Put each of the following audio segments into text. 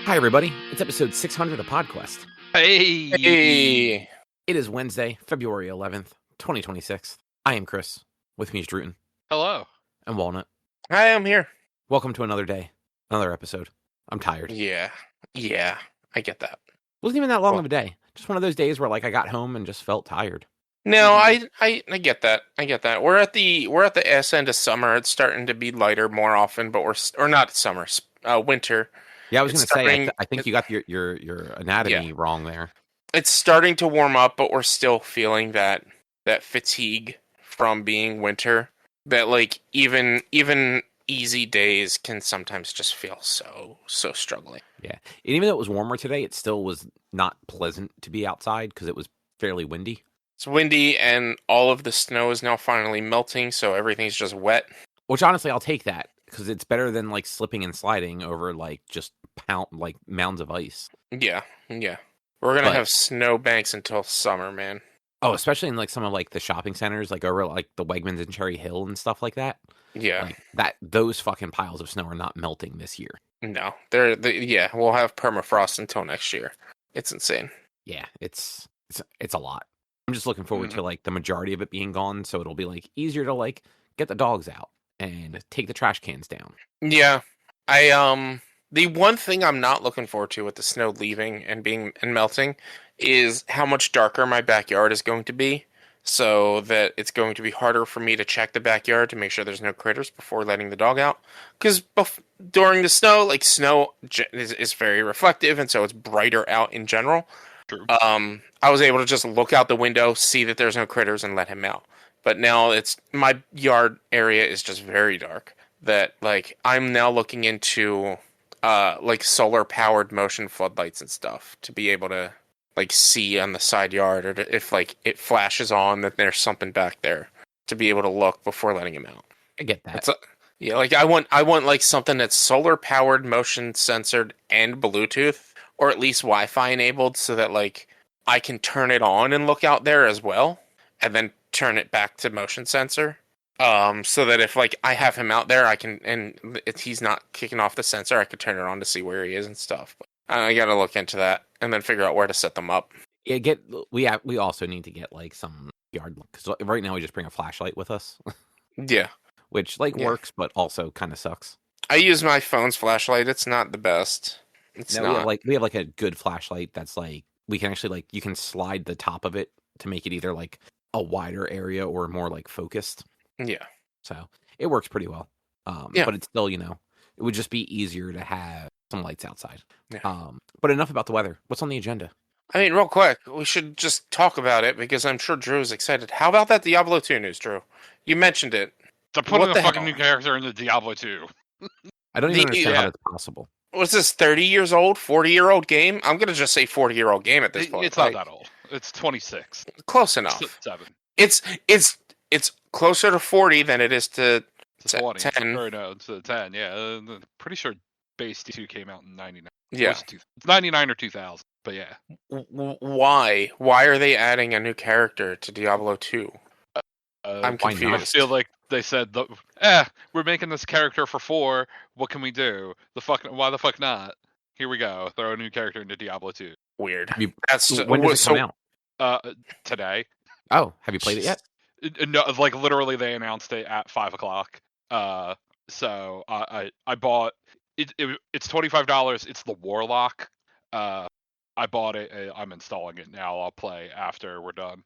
Hi, everybody. It's episode 600 of PodQuest. Hey! It is Wednesday, February 11th, 2026. I am Chris. With me is Druten. Hello. And Walnut. Hi, I'm here. Welcome to another day, another episode. I'm tired. Yeah, I get that. Wasn't even that long of a day. Just one of those days where, I got home and just felt tired. No, I get that. I get that. We're at the S end of summer. It's starting to be lighter more often, but or not summer, winter. Yeah, I was going to say, I think you got your anatomy wrong there. It's starting to warm up, but we're still feeling that fatigue from being winter. That even easy days can sometimes just feel so struggling. Yeah, and even though it was warmer today, it still was not pleasant to be outside because it was fairly windy. It's windy, and all of the snow is now finally melting, so everything's just wet. Which, honestly, I'll take that, because it's better than, slipping and sliding over, just mounds of ice. Yeah. We're going to have snow banks until summer, man. Oh, especially in, some of, the shopping centers, over, the Wegmans and Cherry Hill and stuff like that. Yeah. Those fucking piles of snow are not melting this year. No. We'll have permafrost until next year. It's insane. Yeah, it's a lot. I'm just looking forward to, the majority of it being gone, so it'll be, easier to, get the dogs out and take the trash cans down. Yeah. The one thing I'm not looking forward to with the snow leaving and melting is how much darker my backyard is going to be, so that it's going to be harder for me to check the backyard to make sure there's no critters before letting the dog out. Because during the snow, snow is very reflective, and so it's brighter out in general. True. I was able to just look out the window, see that there's no critters, and let him out. But now my yard area is just very dark. That I'm now looking into solar powered motion floodlights and stuff to be able to see on the side yard, or if it flashes on that there's something back there to be able to look before letting him out. I get that. I want something that's solar powered, motion censored, and Bluetooth, or at least Wi-Fi enabled, so that I can turn it on and look out there as well, and then turn it back to motion sensor. So that if I have him out there, I can, and if he's not kicking off the sensor, I could turn it on to see where he is and stuff. But I got to look into that and then figure out where to set them up. Yeah, we also need to get some yard, because right now we just bring a flashlight with us. Yeah, which works, but also kind of sucks. I use my phone's flashlight. It's not the best. It's not. We have a good flashlight that's we can actually you can slide the top of it to make it either a wider area or more focused. Yeah. So it works pretty well. Yeah. But it's still, it would just be easier to have some lights outside. Yeah. But enough about the weather. What's on the agenda? I mean, real quick, we should just talk about it, because I'm sure Drew is excited. How about that Diablo 2 news, Drew? You mentioned it. They're putting a fucking new character into Diablo 2. I don't even understand how that's possible. What's this, 30 years old, 40-year-old game? I'm going to just say 40-year-old game at this point. It's not that old. It's 26. Close enough. 7. It's closer to 40 than it is to 20. 10. Or no, it's 10, yeah. Pretty sure Base 2 came out in 99. Yeah. It's 99 or 2000, but yeah. Why? Why are they adding a new character to Diablo 2? I'm confused. I feel like they said, we're making this character for 4. What can we do? Why the fuck not? Here we go. Throw a new character into Diablo 2. Weird. When does it come out? Today. Oh, have you played it yet? No, literally they announced it at 5:00. So I bought it. It's $25. It's the Warlock. I bought it. I'm installing it now. I'll play after we're done.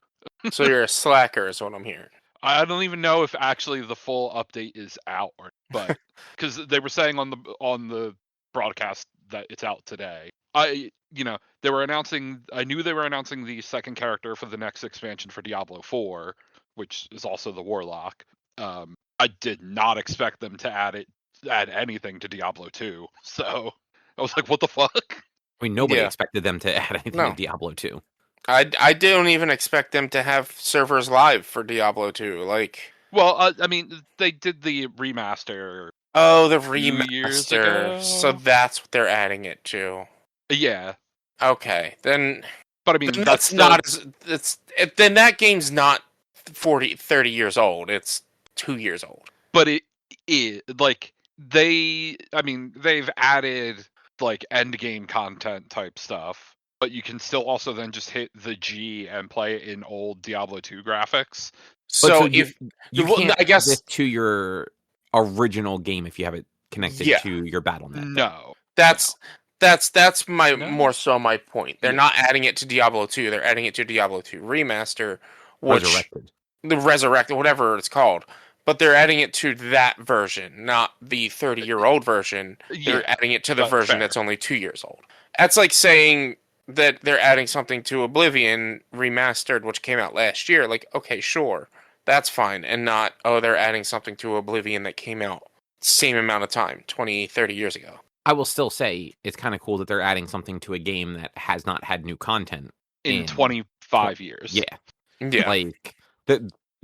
So you're a slacker, is what I'm hearing. I don't even know if actually the full update is out, but because they were saying on the broadcast that it's out today. They were announcing. I knew they were announcing the second character for the next expansion for Diablo 4, which is also the Warlock. I did not expect them to add anything to Diablo 2. So I was like, what the fuck? I mean, nobody expected them to add anything to Diablo 2. I don't even expect them to have servers live for Diablo 2. Well, I mean, they did the remaster. Oh, the remaster. So that's what they're adding it to. Yeah. Okay, then. But I mean, that's not as. Then that game's not 30 years old. It's 2 years old. But they've added like end game content type stuff. But you can still also then just hit the G and play it in old Diablo 2 graphics. So you well, can't I guess add this to your original game if you have it connected Yeah. to your BattleNet. No. that's my No. more so my point. They're Yeah. not adding it to Diablo 2. They're adding it to Diablo 2 Remaster, which Resurrected. the Resurrected, whatever it's called. But they're adding it to that version, not the 30-year-old version. They're adding it to the version that's only 2 years old. That's like saying that they're adding something to Oblivion Remastered, which came out last year. Like, okay, sure, that's fine. And not, they're adding something to Oblivion that came out same amount of time, 20, 30 years ago. I will still say it's kind of cool that they're adding something to a game that has not had new content in 25 years. Yeah. Like,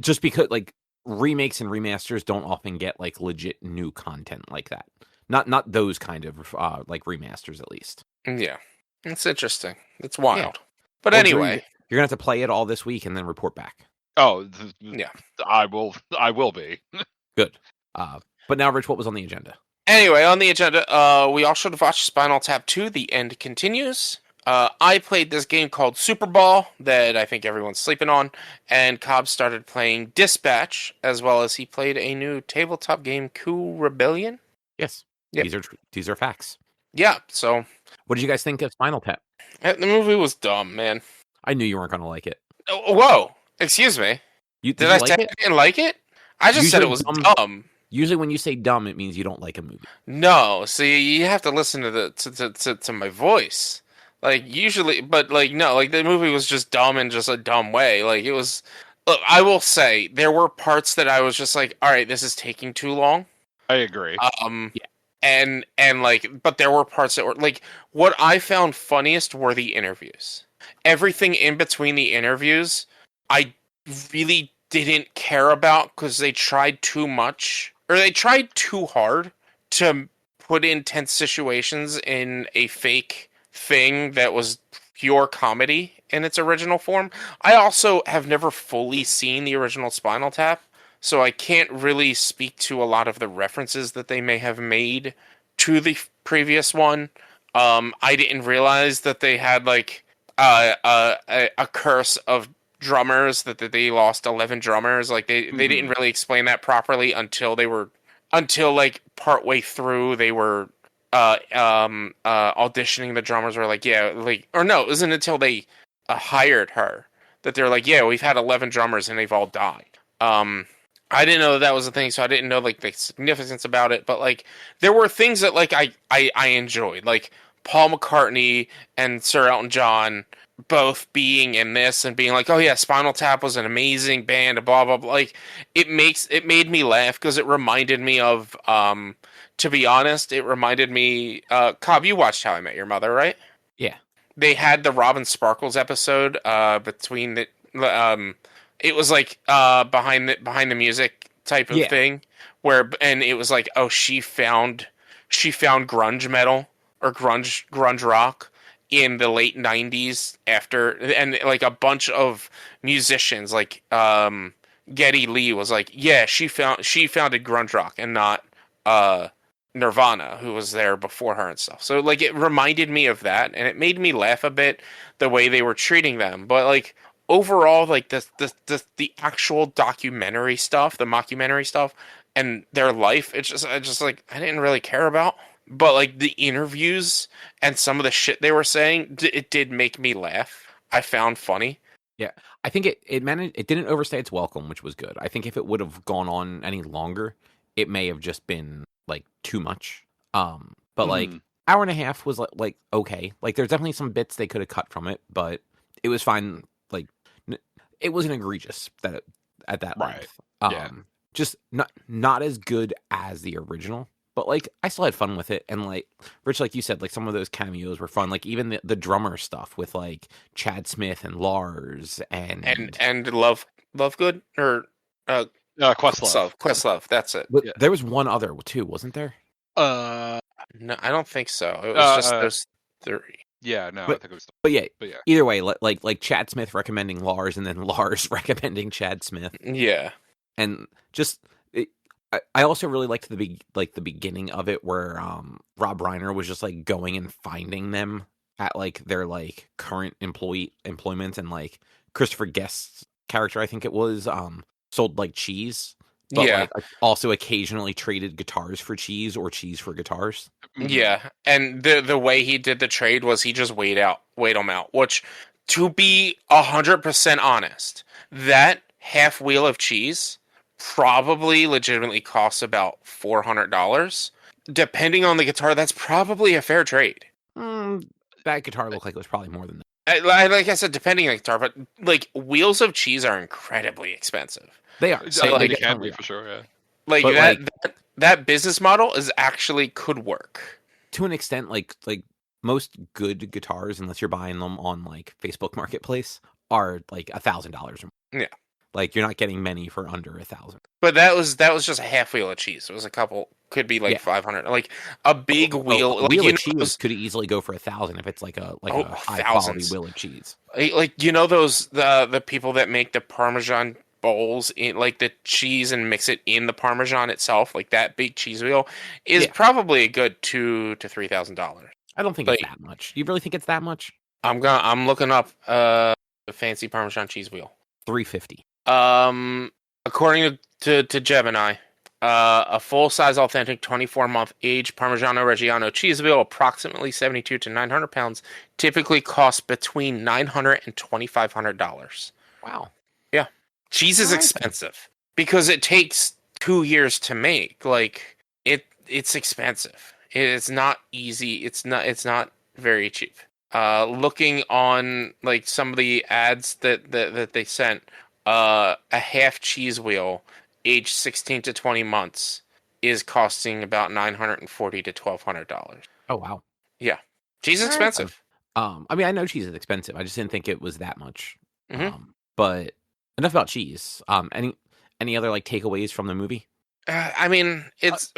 just because, like, remakes and remasters don't often get, like, legit new content like that. Not those kind of, like, remasters, at least. Yeah. It's interesting. It's wild. Yeah. But Well, anyway. You're going to have to play it all this week and then report back. Oh, Yeah. I will be. Good. But now, Rich, what was on the agenda? Anyway, on the agenda, we all should have watched Spinal Tap II, The End Continues. I played this game called Superball that I think everyone's sleeping on, and Cobb started playing Dispatch, as well as he played a new tabletop game, Coup Rebellion. Yes. Yep. These are facts. Yeah, so... What did you guys think of Spinal Tap? The movie was dumb, man. I knew you weren't going to like it. Oh, whoa! Excuse me. Did I say I didn't like it? I just said it was dumb. Usually when you say dumb, it means you don't like a movie. No, see, you have to listen to my voice. Like, usually, but, like, no, like, the movie was just dumb in just a dumb way. Like, it was... Look, I will say, there were parts that I was just like, alright, this is taking too long. I agree. Yeah. And like, but there were parts that were, like, what I found funniest were the interviews. Everything in between the interviews, I really didn't care about because they tried too much, or they tried too hard to put in tense situations in a fake thing that was pure comedy in its original form. I also have never fully seen the original Spinal Tap, so I can't really speak to a lot of the references that they may have made to the previous one. I didn't realize that they had, like, a curse of drummers, that they lost 11 drummers. Like, they didn't really explain that properly until like partway through they were auditioning the drummers. Were like, yeah, like, or no, it wasn't until they hired her that they're like, yeah, we've had 11 drummers and they've all died. I didn't know that was a thing, so I didn't know, like, the significance about it. But, like, there were things that, like, I enjoyed, like Paul McCartney and Sir Elton John both being in this and being like, oh yeah, Spinal Tap was an amazing band, blah blah blah. Like, it made me laugh because it reminded me of, to be honest, it reminded me. Cobb, you watched How I Met Your Mother, right? Yeah. They had the Robin Sparkles episode between the it was like behind the music type of thing, and it was like, oh, she found grunge metal or grunge rock in the late 90s after, and like a bunch of musicians like Geddy Lee was like, yeah, she founded grunge rock and not Nirvana, who was there before her and stuff. So, like, it reminded me of that, and it made me laugh a bit the way they were treating them. But, like, overall, like, the actual documentary stuff, the mockumentary stuff, and their life, I just like, I didn't really care about. But, like, the interviews and some of the shit they were saying, it did make me laugh. I found funny. Yeah, I think it didn't overstay its welcome, which was good. I think if it would have gone on any longer, it may have just been, like, too much. But like, hour and a half was like okay. Like, there's definitely some bits they could have cut from it, but it was fine. Like, it wasn't egregious at that length. Just not as good as the original. But, like, I still had fun with it. And, like, Rich, like you said, like, some of those cameos were fun. Like, even the drummer stuff with, like, Chad Smith and Lars and Lovegood or Questlove. That's it. But there was one other too, wasn't there? No, I don't think so. It was just those three. Yeah, no, I think it was. But yeah. Either way, like Chad Smith recommending Lars, and then Lars recommending Chad Smith. Yeah, and just I also really liked the beginning of it where Rob Reiner was just like going and finding them at like their like current employment, and like Christopher Guest's character, I think it was, sold like cheese, but Yeah. like also occasionally traded guitars for cheese or cheese for guitars. Yeah, and the way he did the trade was he just weighed them out. Which, to be 100% honest, that half wheel of cheese probably legitimately costs about $400. Depending on the guitar, that's probably a fair trade. That guitar looked like it was probably more than that. Like I said, depending on the guitar, but like wheels of cheese are incredibly expensive. They are. So, They they can be are. for sure. Yeah. Like But, that business model is actually could work to an extent. Like most good guitars, unless you're buying them on like Facebook Marketplace, are like $1,000 or more. Yeah. Like you're not getting many for under $1,000. But that was just a half wheel of cheese. It was a couple, could be like 500. Like a big wheel, a like wheel of cheese could easily go for $1,000 if it's like a high quality wheel of cheese. Like those the people that make the Parmesan bowls in like the cheese and mix it in the Parmesan itself, like that big cheese wheel is probably a good $2,000 to $3,000. I don't think it's that much. You really think it's that much? I'm looking up a fancy Parmesan cheese wheel. $350. According to Gemini, a full-size, authentic, 24-month aged Parmigiano Reggiano cheese wheel, approximately 72 to 900 pounds, typically costs between $900 and $2,500. Wow. Yeah, cheese is expensive because it takes 2 years to make. Like it's expensive. It's not easy. It's not very cheap. Looking on like some of the ads that they sent. A half cheese wheel, aged 16 to 20 months, is costing about $940 to $1,200. Oh wow! Yeah, cheese is expensive. I mean, I know cheese is expensive. I just didn't think it was that much. Mm-hmm. But enough about cheese. Any other like takeaways from the movie? I mean, it's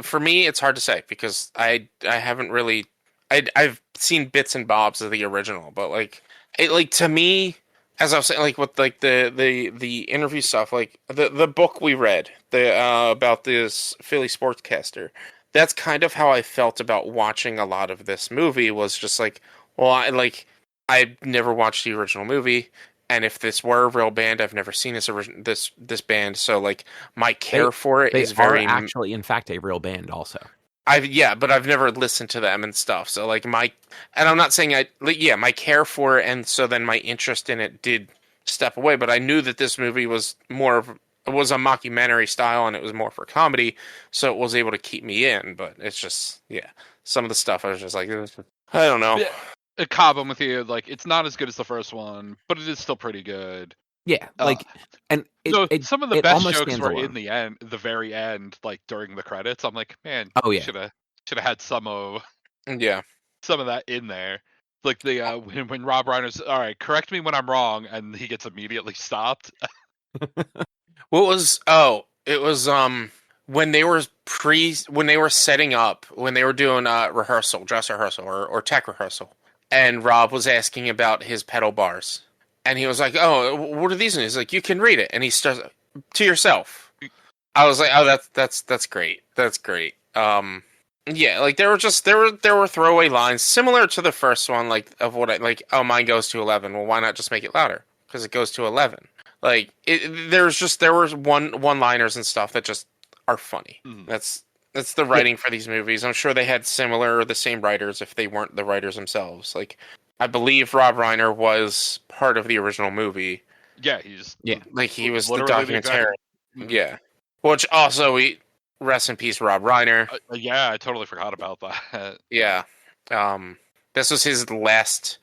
for me, it's hard to say because I haven't really. I've seen bits and bobs of the original, but like to me. As I was saying, like with like the interview stuff, like the book we read, about this Philly sportscaster, that's kind of how I felt about watching a lot of this movie. Was just like, well, I never watched the original movie, and if this were a real band, I've never seen this band, so like my care for it is very actually, in fact, a real band also. But I've never listened to them and stuff. So like and I'm not saying my care for it, and so then my interest in it did step away. But I knew that this movie was a mockumentary style, and it was more for comedy, so it was able to keep me in. But it's just some of the stuff I was just like, I don't know. Yeah, I'm with you. Like it's not as good as the first one, but it is still pretty good. Yeah, like and some of the best jokes were in the end, the very end, like during the credits. I'm like, man, should have had some of that in there. Like the when Rob Reiner's, all right, correct me when I'm wrong, and he gets immediately stopped. What was it was when they were setting up, when they were doing dress rehearsal or tech rehearsal, and Rob was asking about his pedal bars. And he was like, "Oh, what are these?" And he's like, "You can read it." And he starts to yourself. I was like, "Oh, that's great. That's great." Yeah, like there were throwaway lines similar to the first one, like of what oh, mine goes to 11. Well, why not just make it louder? Because it goes to 11. Like there was one-liners and stuff that just are funny. Mm. That's the writing for these movies. I'm sure they had the same writers if they weren't the writers themselves. Like. I believe Rob Reiner was part of the original movie. Yeah, he was the documentarian. Yeah, which also rest in peace, Rob Reiner. Yeah, I totally forgot about that. Yeah, this was his last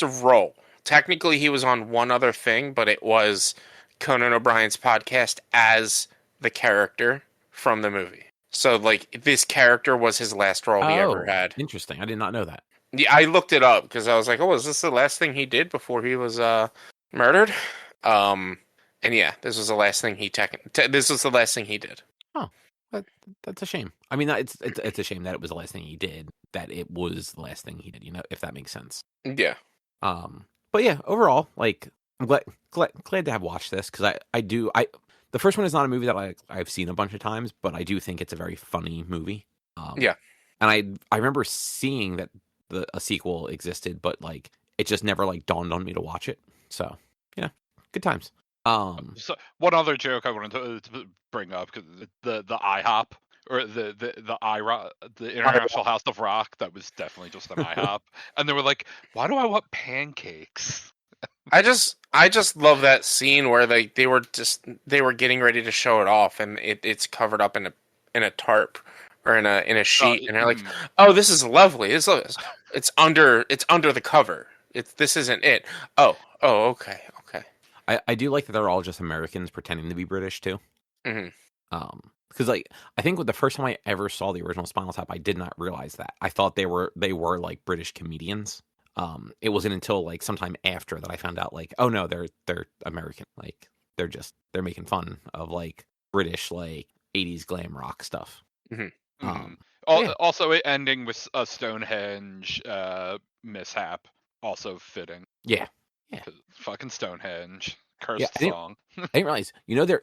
role. Technically, he was on one other thing, but it was Conan O'Brien's podcast as the character from the movie. So, like, this character was his last role he ever had. Interesting. I did not know that. Yeah, I looked it up because I was like, "Oh, is this the last thing he did before he was murdered?" And yeah, this was the last thing he did. Oh, that's a shame. I mean, it's a shame that it was the last thing he did. That it was the last thing he did. You know, if that makes sense. Yeah. But yeah, overall, like, I'm glad to have watched this because I the first one is not a movie that I've seen a bunch of times, but I do think it's a very funny movie. Yeah. And I remember seeing that a sequel existed, but like it just never like dawned on me to watch it. So yeah, good times. So one other joke I wanted to bring up, because the IHOP, or the International House of Rock, that was definitely just an IHOP, and they were like, "Why do I want pancakes?" I just love that scene where they were getting ready to show it off, and it's covered up in a tarp or in a sheet, and they're like, "Oh, this is lovely. It's under the cover. This isn't it. Oh, okay." I do like that they're all just Americans pretending to be British too. Mm-hmm. Because like I think with the first time I ever saw the original Spinal Tap, I did not realize that. I thought they were like British comedians. It wasn't until like sometime after that I found out like, oh no, they're American. Like they're making fun of like British like 80s glam rock stuff. Mm-hmm. Also, it ending with a Stonehenge mishap, also fitting. Yeah. Fucking Stonehenge, cursed song. I didn't realize.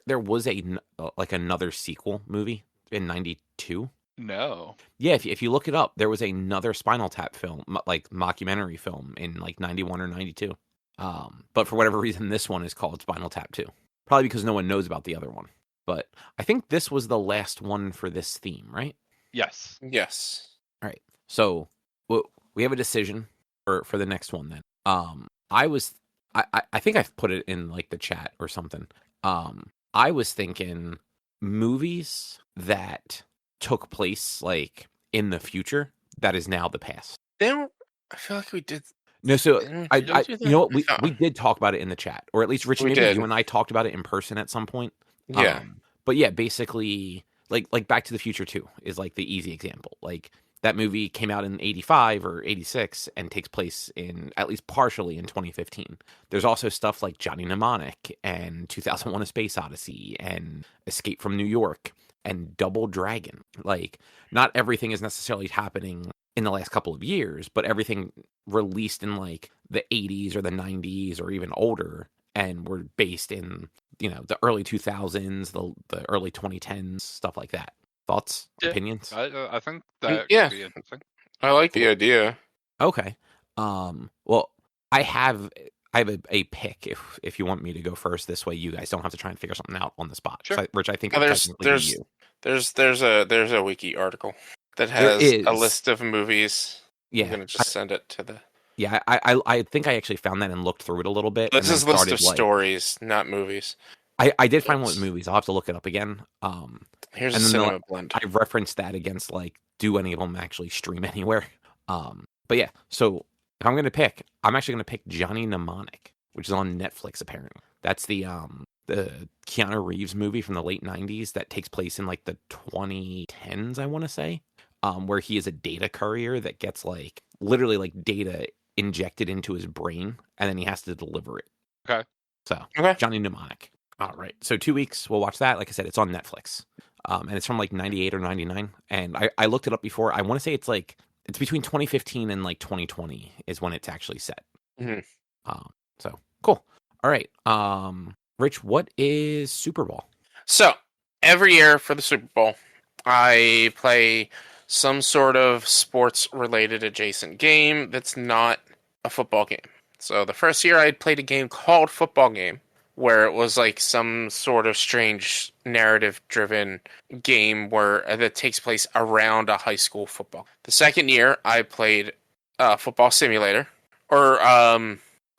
There was another sequel movie in '92. No. Yeah, if you look it up, there was another Spinal Tap film, like mockumentary film, in like '91 or '92. But for whatever reason, this one is called Spinal Tap II. Probably because no one knows about the other one. But I think this was the last one for this theme, right? Yes. All right. So we have a decision for the next one then. I think I've put it in like the chat or something. I was thinking movies that took place like in the future that is now the past. I feel like we did. No, so I you know what, we did talk about it in the chat, or at least Richie, maybe you and I talked about it in person at some point. Yeah. But yeah, basically like Back to the Future 2 is like the easy example. Like that movie came out in 85 or 86 and takes place in at least partially in 2015. There's also stuff like Johnny Mnemonic and 2001: A Space Odyssey and Escape from New York and Double Dragon. Like not everything is necessarily happening in the last couple of years, but everything released in like the 80s or the 90s or even older and were based in, the early 2000s, the early 2010s, stuff like that. Thoughts, opinions? I think that could be interesting. I like the idea. Okay. Well, I have a pick if you want me to go first. This way, you guys don't have to try and figure something out on the spot. Sure. Which I think there's a wiki article that has a list of movies. Yeah, I'm gonna just send it to the. Yeah, I think I actually found that and looked through it a little bit. This is a list of stories, not movies. I did find one with movies. I'll have to look it up again. Here's a cinema blend. I referenced that against like, do any of them actually stream anywhere? But yeah, so if I'm gonna pick, I'm actually gonna pick Johnny Mnemonic, which is on Netflix apparently. That's the Keanu Reeves movie from the late '90s that takes place in like the 2010s, I want to say, where he is a data courier that gets like literally like data injected into his brain, and then he has to deliver it. Okay. So Johnny Mnemonic. All right. So 2 weeks, we'll watch that. Like I said, it's on Netflix. And it's from like 98 or 99. And I looked it up before. I want to say it's between 2015 and like 2020 is when it's actually set. Mm-hmm. So cool. All right. Rich, what is Superball? So every year for the Super Bowl, I play some sort of sports related adjacent game that's not a football game. So the first year I played a game called Football Game, where it was like some sort of strange narrative-driven game that takes place around a high school football. The second year, I played Football Simulator, or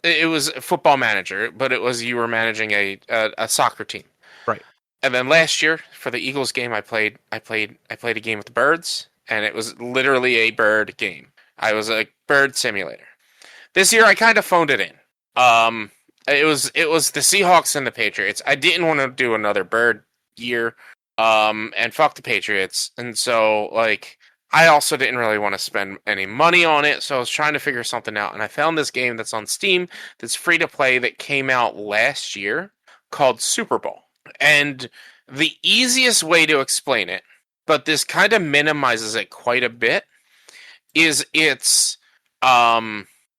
it was Football Manager, but it was you were managing a soccer team. Right. And then last year for the Eagles game, I played a game with the birds, and it was literally a bird game. I was a bird simulator. This year, I kind of phoned it in. It was the Seahawks and the Patriots. I didn't want to do another bird year, and fuck the Patriots. And so, like, I also didn't really want to spend any money on it, so I was trying to figure something out. And I found this game that's on Steam that's free to play that came out last year called Superball. And the easiest way to explain it, but this kind of minimizes it quite a bit, is it's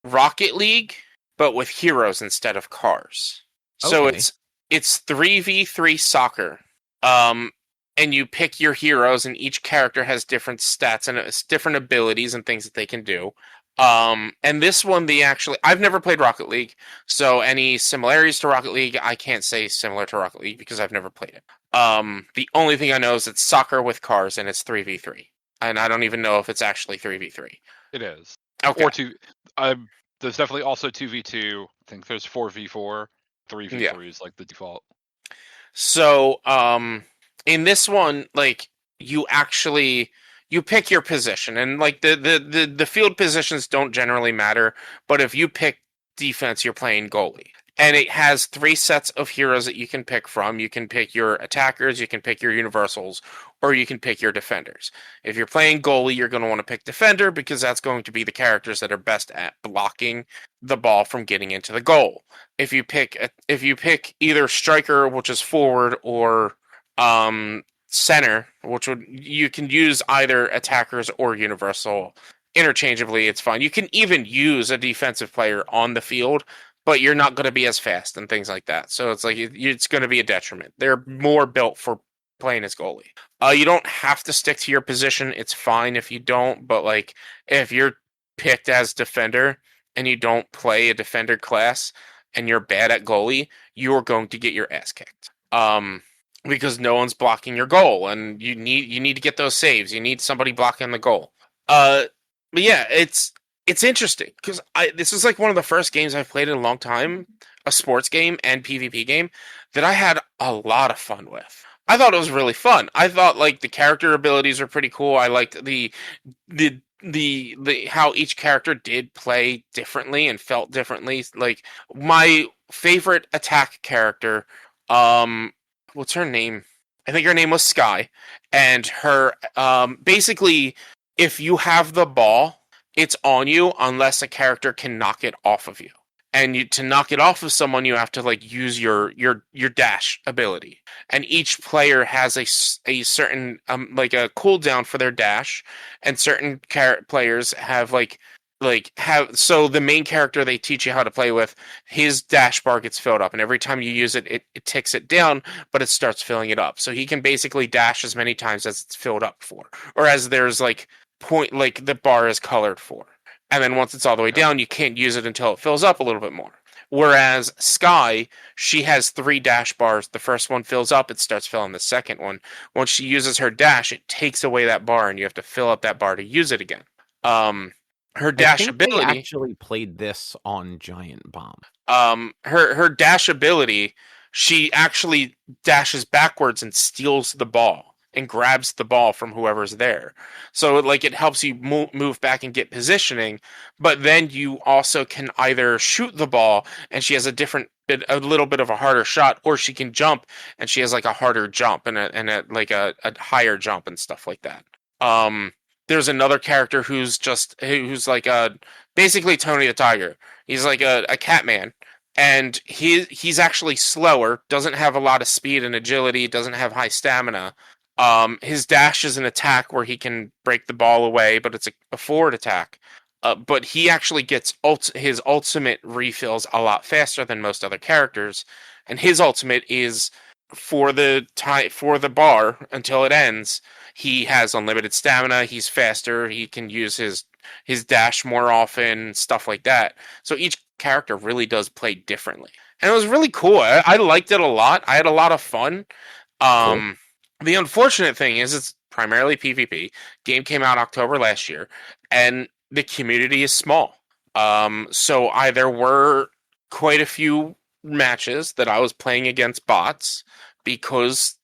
Rocket League, but with heroes instead of cars. So Okay. it's 3v3 soccer. And you pick your heroes, and each character has different stats and different abilities and things that they can do. And this one, I've never played Rocket League, so any similarities to Rocket League, I can't say similar to Rocket League because I've never played it. The only thing I know is it's soccer with cars, and it's 3v3. And I don't even know if it's actually 3v3. It is. Okay. Or two. There's definitely also 2v2. I think there's 4v4. 3v3 is like the default. So, in this one, like, you pick your position, and like the field positions don't generally matter, but if you pick defense, you're playing goalie. And it has 3 sets of heroes that you can pick from. You can pick your attackers, you can pick your universals, or you can pick your defenders. If you're playing goalie, you're going to want to pick defender because that's going to be the characters that are best at blocking the ball from getting into the goal. If you pick either striker, which is forward, or center, you can use either attackers or universal interchangeably. It's fine. You can even use a defensive player on the field, but you're not going to be as fast and things like that. So it's like it's going to be a detriment. They're more built for playing as goalie. You don't have to stick to your position. It's fine if you don't, but like if you're picked as defender and you don't play a defender class and you're bad at goalie, you're going to get your ass kicked. Because no one's blocking your goal, and you need to get those saves. You need somebody blocking the goal. But yeah, it's interesting because this is like one of the first games I've played in a long time, a sports game and PvP game, that I had a lot of fun with. I thought it was really fun. I thought like the character abilities were pretty cool. I liked the how each character did play differently and felt differently. Like my favorite attack character, what's her name? I think her name was Sky, and her basically, if you have the ball, it's on you unless a character can knock it off of you. And to knock it off of someone, you have to like use your dash ability. And each player has a certain like a cooldown for their dash, and certain players have so the main character they teach you how to play with, his dash bar gets filled up, and every time you use it, it ticks it down, but it starts filling it up. So he can basically dash as many times as it's filled up for, or as there's like the bar is colored for. And then once it's all the way down, you can't use it until it fills up a little bit more. Whereas Sky, she has 3 dash bars. The first one fills up, it starts filling the second one. Once she uses her dash, it takes away that bar, and you have to fill up that bar to use it again. Her dash ability. They actually played this on Giant Bomb. Her dash ability, she actually dashes backwards and steals the ball and grabs the ball from whoever's there. So like it helps you move back and get positioning, but then you also can either shoot the ball and she has a little bit of a harder shot, or she can jump and she has like a harder jump and a higher jump and stuff like that. There's another character who's like basically Tony the Tiger. He's like a cat man, and he's actually slower, doesn't have a lot of speed and agility, doesn't have high stamina. His dash is an attack where he can break the ball away, but it's a forward attack. But he actually gets his ultimate refills a lot faster than most other characters, and his ultimate is for the bar until it ends. He has unlimited stamina. He's faster. He can use his dash more often, stuff like that. So each character really does play differently, and it was really cool. I liked it a lot. I had a lot of fun. Cool. The unfortunate thing is it's primarily PvP. Game came out October last year, and the community is small. So there were quite a few matches that I was playing against bots because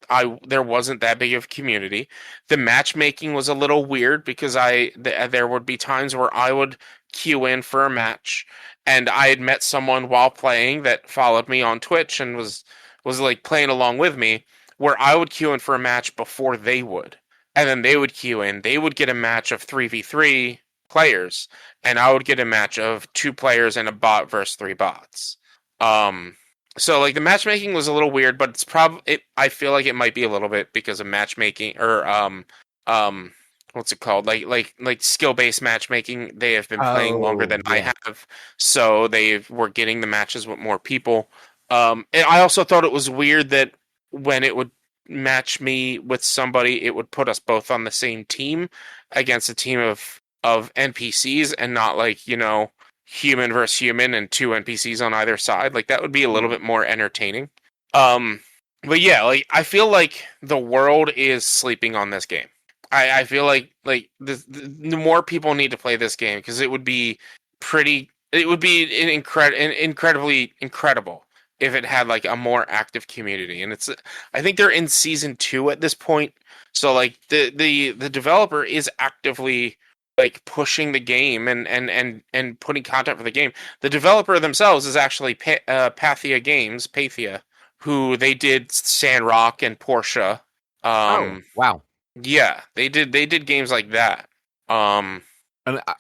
there wasn't that big of a community. The matchmaking was a little weird because there would be times where I would queue in for a match, and I had met someone while playing that followed me on Twitch and was like playing along with me, where I would queue in for a match before they would. And then they would queue in. They would get a match of 3v3 players, and I would get a match of 2 players and a bot versus 3 bots. So like the matchmaking was a little weird, but I feel like it might be a little bit because of matchmaking or what's it called? Like skill-based matchmaking. They have been playing longer than I have, so they were getting the matches with more people. And I also thought it was weird that when it would match me with somebody, it would put us both on the same team against a team of NPCs and not like, human versus human and two NPCs on either side. Like that would be a little bit more entertaining. But yeah, like I feel like the world is sleeping on this game. I feel like the more people need to play this game because it would be incredibly incredible if it had like a more active community. And I think they're in season 2 at this point. So like the developer is actively like pushing the game and putting content for the game. The developer themselves is actually Pathia, who they did Sandrock and Portia. Oh, wow. Yeah, they did games like that. And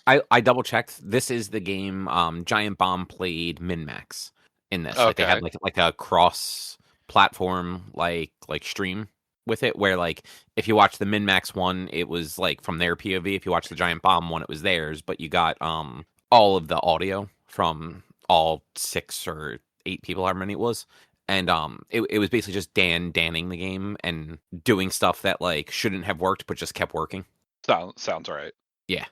I double checked. This is the game Giant Bomb played Min-Max in this. Like they had like a cross platform like stream with it, where like if you watch the Min-Max one, it was like from their POV. If you watch the Giant Bomb one, it was theirs. But you got all of the audio from all 6 or 8 people, however many it was. And it was basically just Danning the game and doing stuff that like shouldn't have worked but just kept working. Sounds right. Yeah.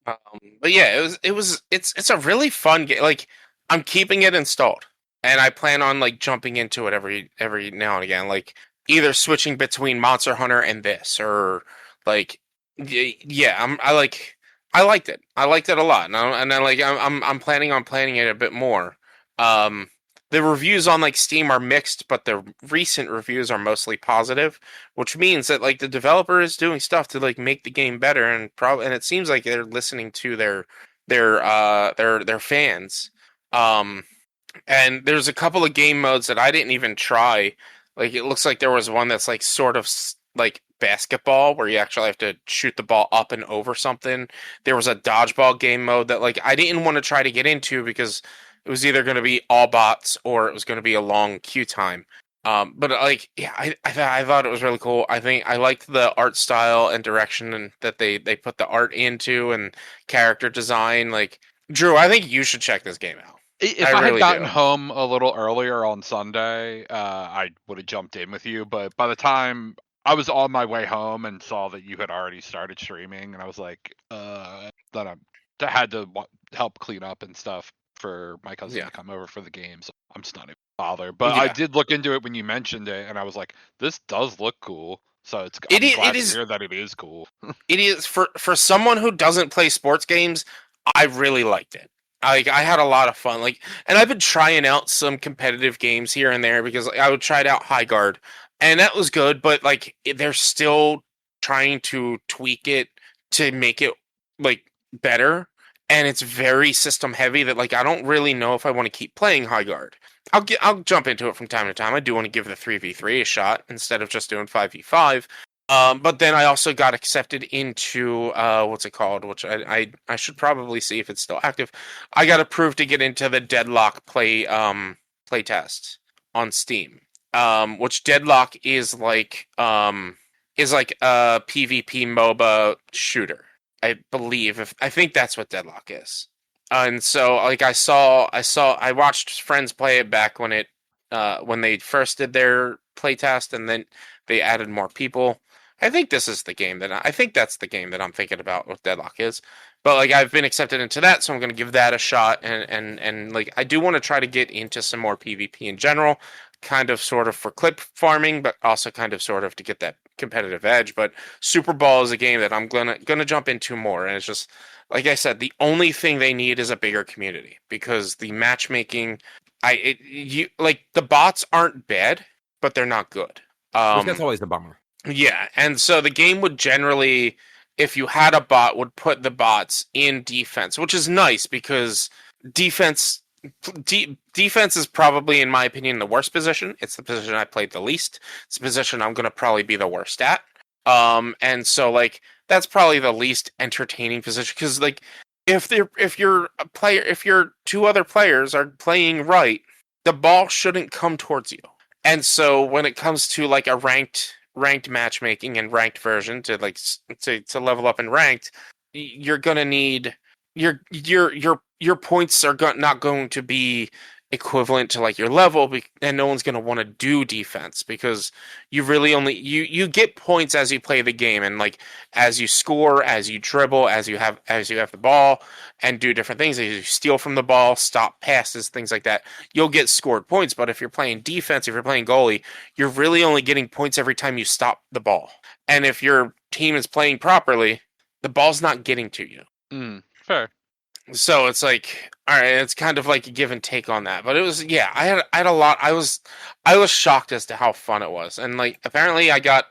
But yeah, it's a really fun game. Like I'm keeping it installed, and I plan on like jumping into it every now and again. Like either switching between Monster Hunter and this, or like yeah, I liked it. I liked it a lot, and I'm planning on playing it a bit more. The reviews on like Steam are mixed, but the recent reviews are mostly positive, which means that like the developer is doing stuff to like make the game better, and it seems like they're listening to their fans. And there's a couple of game modes that I didn't even try. Like it looks like there was one that's like sort of like basketball where you actually have to shoot the ball up and over something. There was a dodgeball game mode that like I didn't want to try to get into because it was either going to be all bots or it was going to be a long queue time. But like, yeah, I thought it was really cool. I think I liked the art style and direction and that they put the art into and character design. Like, Drew, I think you should check this game out. If I had gotten home a little earlier on Sunday, I would have jumped in with you. But by the time I was on my way home and saw that you had already started streaming, and I was like, then I had to help clean up and stuff for my cousin to come over for the game, so I'm just not even bothered. But I did look into it when you mentioned it, and I was like, this does look cool. So I'm glad to hear that it is cool. It is for someone who doesn't play sports games. I really liked it. I had a lot of fun. Like, and I've been trying out some competitive games here and there because I would try out High Guard, and that was good. But like, they're still trying to tweak it to make it like better. And it's very system heavy that like I don't really know if I want to keep playing High Guard. I'll jump into it from time to time. I do want to give the 3v3 a shot instead of just doing 5v5. But then I also got accepted into what's it called? Which I should probably see if it's still active. I got approved to get into the Deadlock play test on Steam. Which Deadlock is like a PvP MOBA shooter. I believe I think that's what Deadlock is. And so like I watched friends play it back when they first did their playtest, and then they added more people. I think this is the game I think that's the game that I'm thinking about what Deadlock is. But like I've been accepted into that, so I'm going to give that a shot, and like I do want to try to get into some more PvP in general, kind of sort of for clip farming, but also kind of sort of to get that competitive edge. But Superball is a game that I'm gonna jump into more, and it's just like I said, the only thing they need is a bigger community, because the matchmaking, like the bots aren't bad, but they're not good. That's always the bummer. Yeah, and so the game would generally, if you had a bot, would put the bots in defense, which is nice because defense is probably, in my opinion, the worst position. It's the position I played the least. It's the position I'm going to probably be the worst at. And so like that's probably the least entertaining position, because like if your two other players are playing right, the ball shouldn't come towards you. And so when it comes to like a ranked matchmaking and ranked version to like to level up in ranked, you're gonna need your points are not going to be equivalent to like your level, and no one's going to want to do defense because you really only you get points as you play the game, and like as you score, as you dribble, as you have the ball and do different things, as you steal from the ball, stop passes, things like that, you'll get scored points. But if you're playing defense, if you're playing goalie, you're really only getting points every time you stop the ball. And if your team is playing properly, the ball's not getting to you. Fair. So it's like, all right, it's kind of like a give and take on that. But it was, yeah, I had a lot. I was shocked as to how fun it was. And like, apparently I got,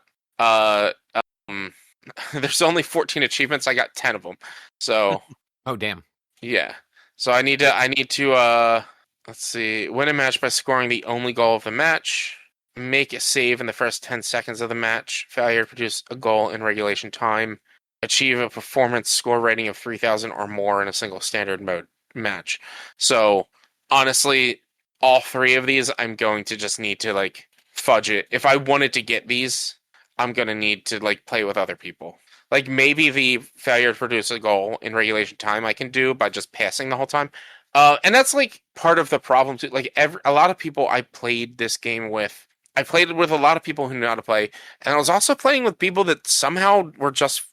there's only 14 achievements. I got 10 of them. So, oh, damn. Yeah. So I need to, let's see, win a match by scoring the only goal of the match, make a save in the first 10 seconds of the match, failure to produce a goal in regulation time, achieve a performance score rating of 3,000 or more in a single standard mode match. So, honestly, all three of these, I'm going to just need to, like, fudge it. If I wanted to get these, I'm going to need to, like, play with other people. Like, maybe the failure to produce a goal in regulation time I can do by just passing the whole time. And that's, like, part of the problem, too. Like, a lot of people I played this game with, I played it with a lot of people who knew how to play, and I was also playing with people that somehow were just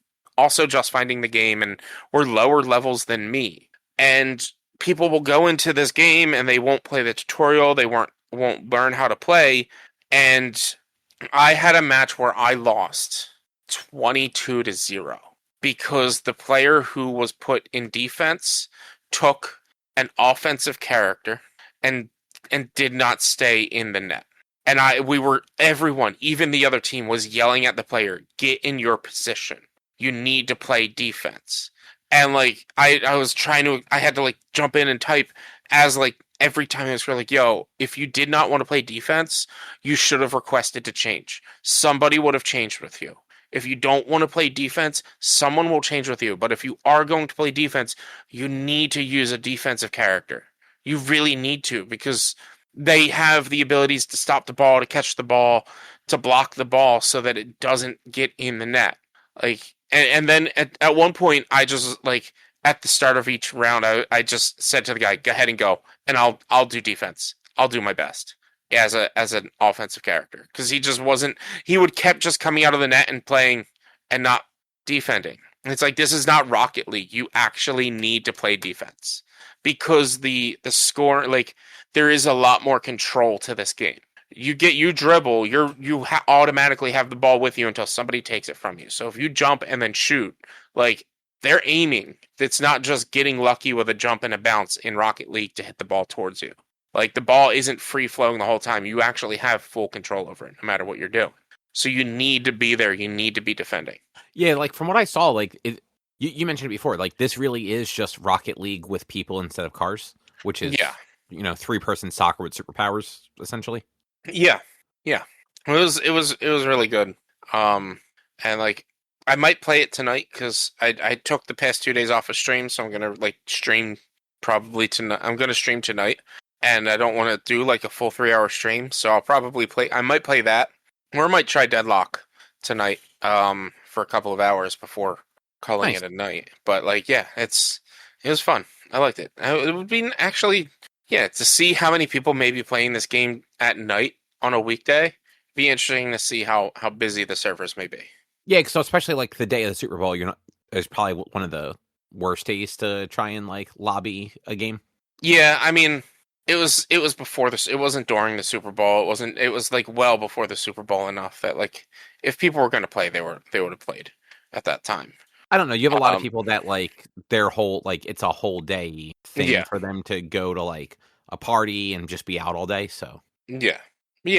finding the game and were lower levels than me. And people will go into this game and they won't play the tutorial, they won't learn how to play. And I had a match where I lost 22-0 because the player who was put in defense took an offensive character and did not stay in the net. And everyone, even the other team, was yelling at the player, "Get in your position. You need to play defense." And like I was I had to like jump in and type as like every time I was like, "Yo, if you did not want to play defense, you should have requested to change. Somebody would have changed with you. If you don't want to play defense, someone will change with you. But if you are going to play defense, you need to use a defensive character. You really need to, because they have the abilities to stop the ball, to catch the ball, to block the ball so that it doesn't get in the net." Like, and then at one point, I just, like, at the start of each round, I just said to the guy, "Go ahead and go, and I'll do defense. I'll do my best as an offensive character," because he just wasn't. He would kept just coming out of the net and playing and not defending. And it's like, this is not Rocket League. You actually need to play defense because the score, like, there is a lot more control to this game. You dribble, you automatically have the ball with you until somebody takes it from you. So if you jump and then shoot, like, they're aiming. It's not just getting lucky with a jump and a bounce in Rocket League to hit the ball towards you. Like, the ball isn't free flowing the whole time. You actually have full control over it, no matter what you're doing. So you need to be there. You need to be defending. Yeah, like, from what I saw, like, you mentioned it before, like, this really is just Rocket League with people instead of cars, which is, 3-person soccer with superpowers, essentially. Yeah. It was really good. And like, I might play it tonight because I took the past 2 days off of stream, so I'm gonna like stream probably tonight. I'm gonna stream tonight, and I don't want to do like a full 3-hour stream, so I'll probably play. I might play that, or I might try Deadlock tonight. For a couple of hours before calling it a night. But like, yeah, it was fun. I liked it. It would be actually, to see how many people may be playing this game at night on a weekday. Be interesting to see how busy the servers may be. Yeah, so especially like the day of the Super Bowl, it's probably one of the worst days to try and like lobby a game. Yeah, I mean, it was before this. It wasn't during the Super Bowl. It was like well before the Super Bowl enough that like if people were going to play, they would have played at that time. I don't know. You have a lot of people that like their whole like it's a whole day thing for them to go to like a party and just be out all day. So yeah,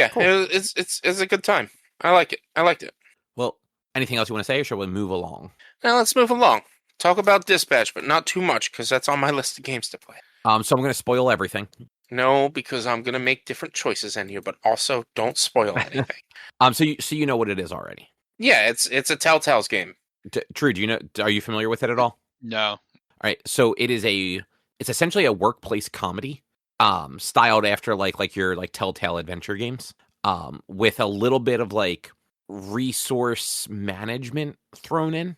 cool. It's a good time. I like it. I liked it. Well, anything else you want to say, or shall we move along? Now let's move along. Talk about Dispatch, but not too much because that's on my list of games to play. So I'm going to spoil everything. No, because I'm going to make different choices in here, but also don't spoil anything. So you know what it is already. Yeah, it's a Telltale's game. True. Do you know? Are you familiar with it at all? No. All right. So it's essentially a workplace comedy, styled after like your like Telltale adventure games, with a little bit of like resource management thrown in.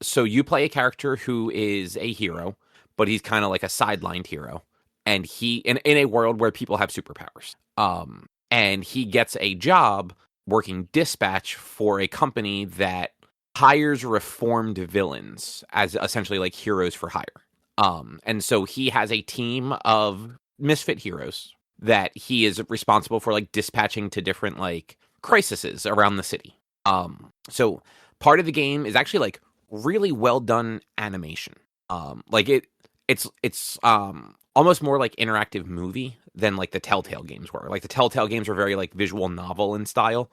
So you play a character who is a hero, but he's kind of like a sidelined hero. and he in a world where people have superpowers. And he gets a job working dispatch for a company that hires reformed villains as essentially like heroes for hire. And so he has a team of misfit heroes that he is responsible for like dispatching to different like crises around the city. So part of the game is actually like really well done animation. Like it's almost more like interactive movie than like the Telltale games were. Like the Telltale games were very like visual novel in style.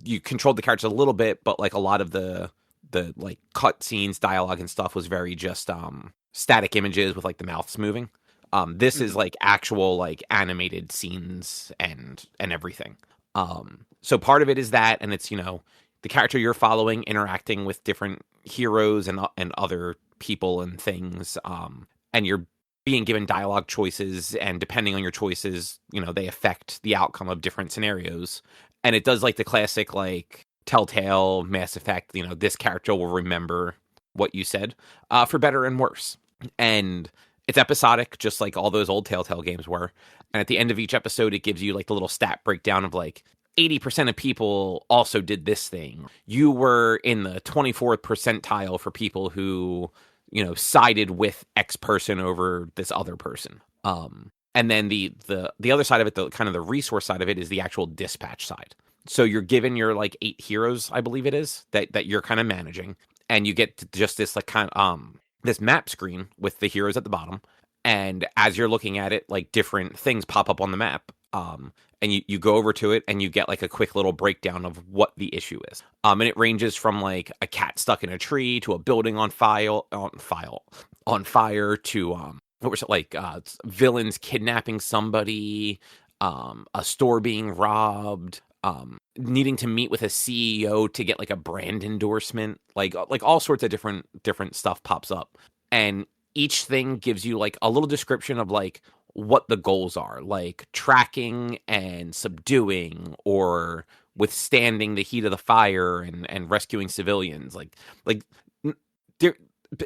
You controlled the characters a little bit, but like a lot of the like cut scenes, dialogue and stuff was very just static images with like the mouths moving. This is like actual like animated scenes and everything. So part of it is that, and it's, you know, the character you're following interacting with different heroes and other people and things. And you're being given dialogue choices, and depending on your choices, you know, they affect the outcome of different scenarios. And it does like the classic like Telltale Mass Effect, you know, this character will remember what you said, for better and worse. And it's episodic, just like all those old Telltale games were. And at the end of each episode, it gives you like the little stat breakdown of like 80% of people also did this thing. You were in the 24th percentile for people who, you know, sided with X person over this other person. And then the other side of it, the kind of the resource side of it, is the actual dispatch side. So you're given your like 8 heroes, I believe it is, that you're kind of managing, and you get just this like kind of this map screen with the heroes at the bottom. And as you're looking at it, like different things pop up on the map. And you go over to it and you get like a quick little breakdown of what the issue is. And it ranges from like a cat stuck in a tree to a building on fire to what was it, like villains kidnapping somebody, a store being robbed, needing to meet with a CEO to get like a brand endorsement, like all sorts of different stuff pops up. And each thing gives you like a little description of like what the goals are, like tracking and subduing or withstanding the heat of the fire and rescuing civilians. Like they're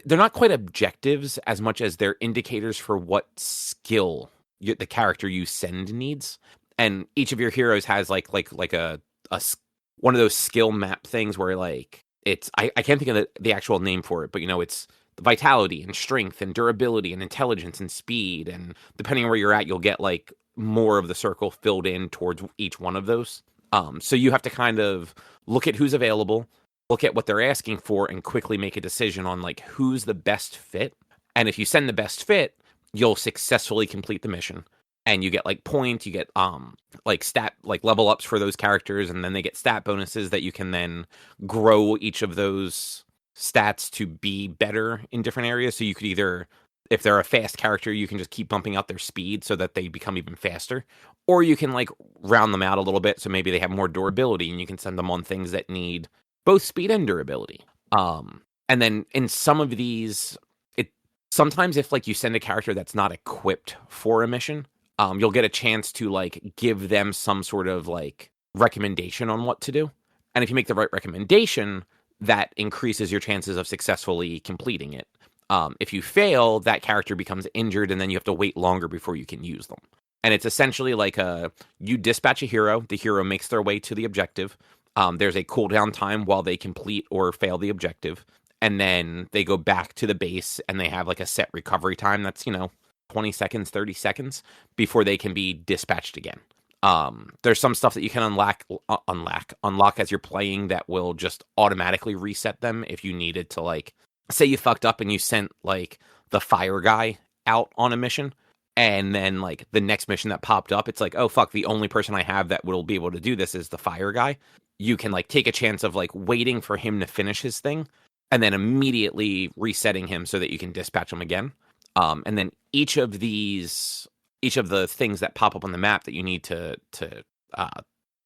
not quite objectives as much as they're indicators for what skill the character you send needs. And each of your heroes has like a one of those skill map things where like it's I can't think of the actual name for it, but you know, it's the vitality and strength and durability and intelligence and speed, and depending on where you're at, you'll get like more of the circle filled in towards each one of those. So you have to kind of look at who's available, look at what they're asking for, and quickly make a decision on like who's the best fit. And if you send the best fit, you'll successfully complete the mission. And you get like points, you get like stat like level ups for those characters, and then they get stat bonuses that you can then grow each of those stats to be better in different areas. So you could either, if they're a fast character, you can just keep bumping up their speed so that they become even faster, or you can like round them out a little bit so maybe they have more durability, and you can send them on things that need both speed and durability. And then in some of these, sometimes if like you send a character that's not equipped for a mission, you'll get a chance to like give them some sort of like recommendation on what to do. And if you make the right recommendation, that increases your chances of successfully completing it. If you fail, that character becomes injured, and then you have to wait longer before you can use them. And it's essentially like you dispatch a hero, the hero makes their way to the objective. There's a cooldown time while they complete or fail the objective. And then they go back to the base, and they have like a set recovery time that's, you know, 20 seconds, 30 seconds before they can be dispatched again. There's some stuff that you can unlock as you're playing that will just automatically reset them if you needed to, like, say you fucked up and you sent like the fire guy out on a mission, and then like the next mission that popped up, it's like, oh fuck, the only person I have that will be able to do this is the fire guy. You can like take a chance of like waiting for him to finish his thing and then immediately resetting him so that you can dispatch him again. And then each of the things that pop up on the map that you need to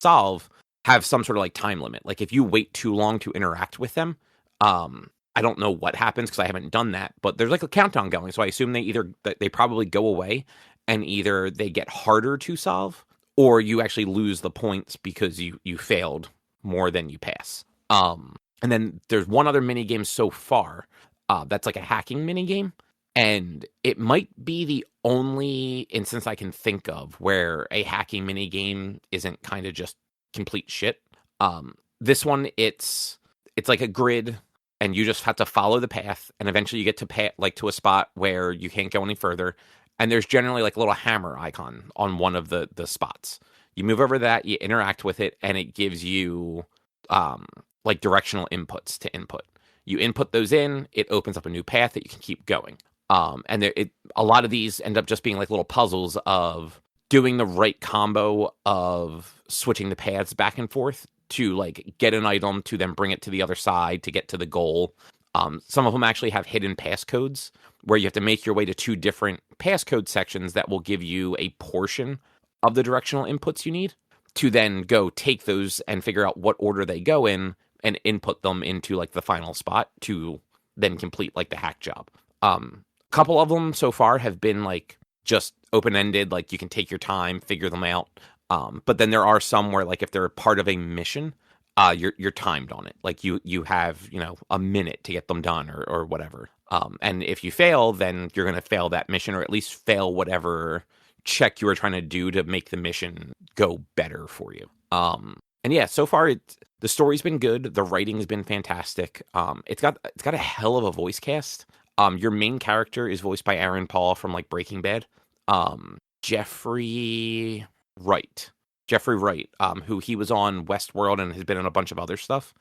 solve have some sort of like time limit. Like if you wait too long to interact with them, I don't know what happens because I haven't done that, but there's like a countdown going. So I assume they probably go away, and either they get harder to solve, or you actually lose the points because you failed more than you pass. And then there's one other mini game so far that's like a hacking mini game. And it might be the only instance I can think of where a hacking mini game isn't kind of just complete shit. This one, it's like a grid, and you just have to follow the path, and eventually you get to to a spot where you can't go any further, and there's generally like a little hammer icon on one of the spots. You move over that, you interact with it, and it gives you like directional inputs to input. You input those in, it opens up a new path that you can keep going. And a lot of these end up just being like little puzzles of doing the right combo of switching the paths back and forth to like get an item to then bring it to the other side to get to the goal. Some of them actually have hidden passcodes where you have to make your way to 2 different passcode sections that will give you a portion of the directional inputs you need to then go take those and figure out what order they go in and input them into like the final spot to then complete like the hack job. A couple of them so far have been like just open-ended, like you can take your time, figure them out. But then there are some where like if they're part of a mission, you're timed on it. Like you have, a minute to get them done or whatever. And if you fail, then you're going to fail that mission or at least fail whatever check you were trying to do to make the mission go better for you. And yeah, so far the story's been good. The writing's been fantastic. It's got a hell of a voice cast. Your main character is voiced by Aaron Paul from like Breaking Bad. Jeffrey Wright, who he was on Westworld and has been in a bunch of other stuff.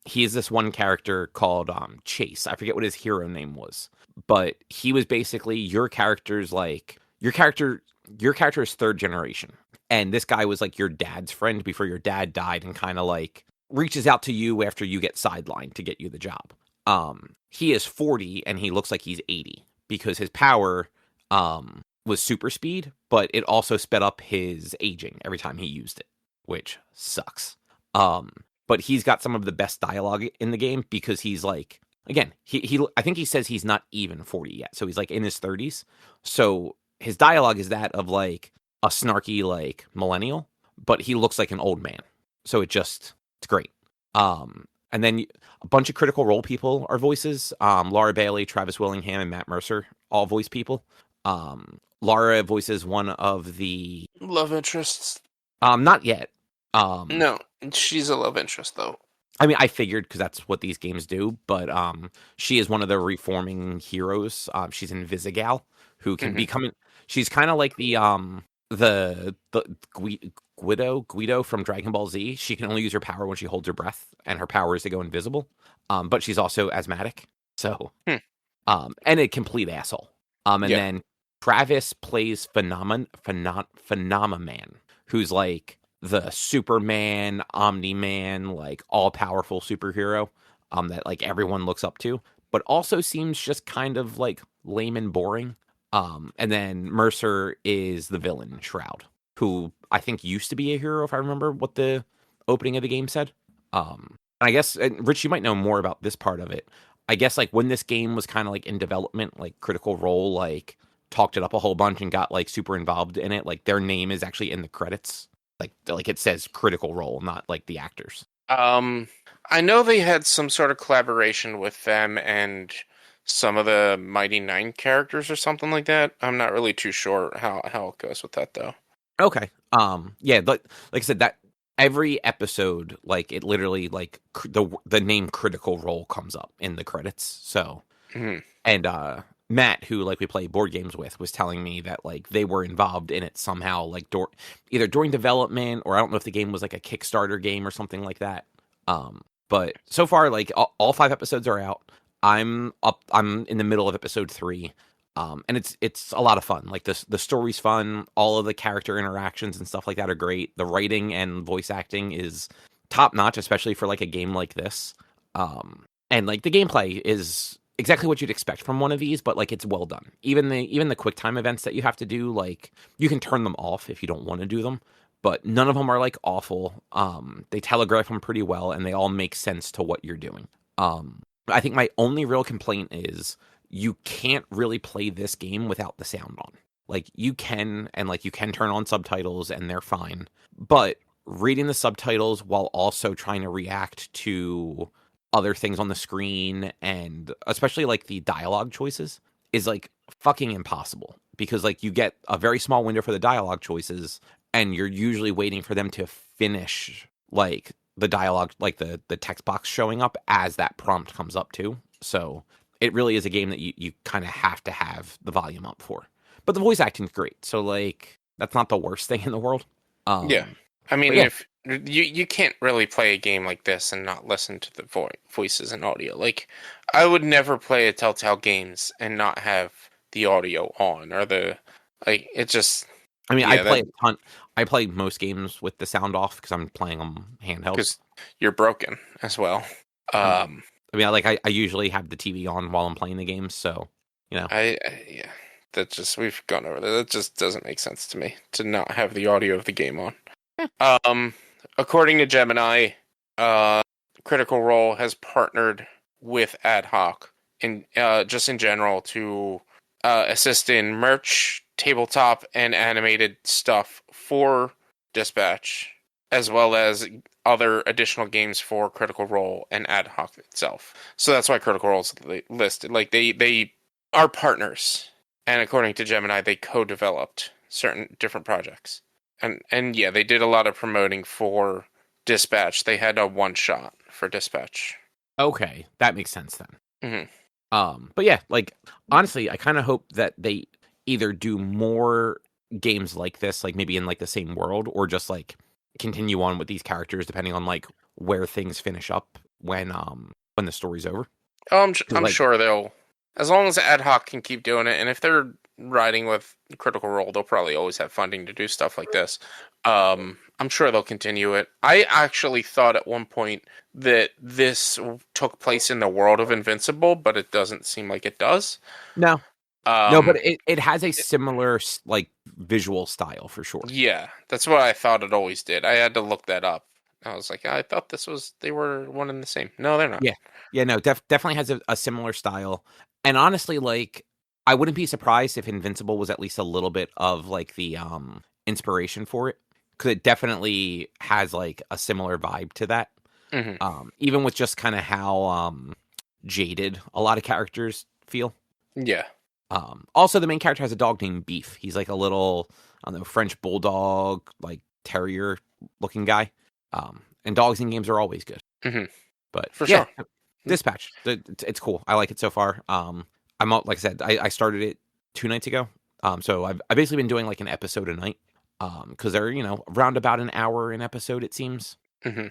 He is this one character called Chase. I forget what his hero name was, but he was basically your character's like your character is 3rd generation, and this guy was like your dad's friend before your dad died, and kind of like reaches out to you after you get sidelined to get you the job. He is 40 and he looks like he's 80 because his power was super speed, but it also sped up his aging every time he used it, which sucks. But he's got some of the best dialogue in the game because he's like, again, he I think he says he's not even 40 yet, so he's like in his 30s. So his dialogue is that of like a snarky like millennial, but he looks like an old man. So it's great. And then a bunch of Critical Role people are voices. Laura Bailey, Travis Willingham, and Matt Mercer, all voice people. Laura voices one of the love interests. Not yet. No, she's a love interest though. I mean, I figured because that's what these games do. But she is one of the reforming heroes. She's in Visigal, who can become. She's kind of like the Guido from Dragon Ball Z. She can only use her power when she holds her breath, and her power is to go invisible. But she's also asthmatic, so and a complete asshole. Then Travis plays Phenomenon, who's like the Superman, Omni-Man, like all powerful superhero that like everyone looks up to, but also seems just kind of like lame and boring. And then Mercer is the villain, Shroud, who I think used to be a hero, if I remember what the opening of the game said. I guess, and Rich, you might know more about this part of it. I guess like when this game was kind of like in development, like Critical Role like talked it up a whole bunch and got like super involved in it. Like their name is actually in the credits. Like it says Critical Role, not like the actors. I know they had some sort of collaboration with them and some of the Mighty Nine characters or something like that. I'm not really too sure how it goes with that though. Okay. Yeah, like I said, that every episode, like it literally like the name Critical Role comes up in the credits. So, and Matt, who like we play board games with, was telling me that like they were involved in it somehow, like either during development or I don't know if the game was like a Kickstarter game or something like that. But so far, like all 5 episodes are out. I'm in the middle of episode 3. And it's a lot of fun. Like the story's fun. All of the character interactions and stuff like that are great. The writing and voice acting is top notch, especially for like a game like this. And like the gameplay is exactly what you'd expect from one of these, but like it's well done. Even the quick time events that you have to do, like you can turn them off if you don't want to do them, but none of them are like awful. They telegraph them pretty well, and they all make sense to what you're doing. I think my only real complaint is you can't really play this game without the sound on. Like you can turn on subtitles and they're fine, but reading the subtitles while also trying to react to other things on the screen, and especially like the dialogue choices, is like fucking impossible because like you get a very small window for the dialogue choices and you're usually waiting for them to finish like the dialogue, like the text box showing up as that prompt comes up too. So it really is a game that you kind of have to have the volume up for. But the voice acting's great. So like that's not the worst thing in the world. Yeah. I mean, yeah. if you can't really play a game like this and not listen to the voices and audio. Like, I would never play a Telltale Games and not have the audio on or it just. I mean, I play a ton. I play most games with the sound off because I'm playing them handheld. Because you're broken as well. I mean, I usually have the TV on while I'm playing the games, so you know. Yeah. That just we've gone over that. That just doesn't make sense to me to not have the audio of the game on. According to Gemini, Critical Role has partnered with Ad Hoc in just in general to assist in merch, tabletop, and animated stuff for Dispatch, as well as other additional games for Critical Role and Ad Hoc itself. So that's why Critical Role's listed. Like they are partners. And according to Gemini, they co-developed certain different projects. And yeah, they did a lot of promoting for Dispatch. They had a one-shot for Dispatch. Okay, that makes sense then. Mm-hmm. But yeah, like honestly, I kind of hope that they either do more games like this, like maybe in like the same world, or just like continue on with these characters depending on like where things finish up when the story's over. I'm sure they'll. As long as Ad Hoc can keep doing it, and if they're riding with Critical Role, they'll probably always have funding to do stuff like this. I'm sure they'll continue it. I actually thought at one point that this took place in the world of Invincible, but it doesn't seem like it does. No. No, but it has a similar like visual style for sure. Yeah, that's what I thought it always did. I had to look that up. I was like, I thought they were one and the same. No, they're not. Yeah, no, definitely has a similar style. And honestly, like, I wouldn't be surprised if Invincible was at least a little bit of like the inspiration for it, because it definitely has like a similar vibe to that. Mm-hmm. Even with just kind of how jaded a lot of characters feel. Yeah. Also, the main character has a dog named Beef. He's like a little, I don't know, French bulldog, like terrier looking guy. And dogs in games are always good. Mm-hmm. But for sure. Dispatch, it's cool. I like it so far. I'm like I said, I started it 2 nights ago. So I've basically been doing like an episode a night. Because they're around about an hour an episode, it seems. Mm-hmm.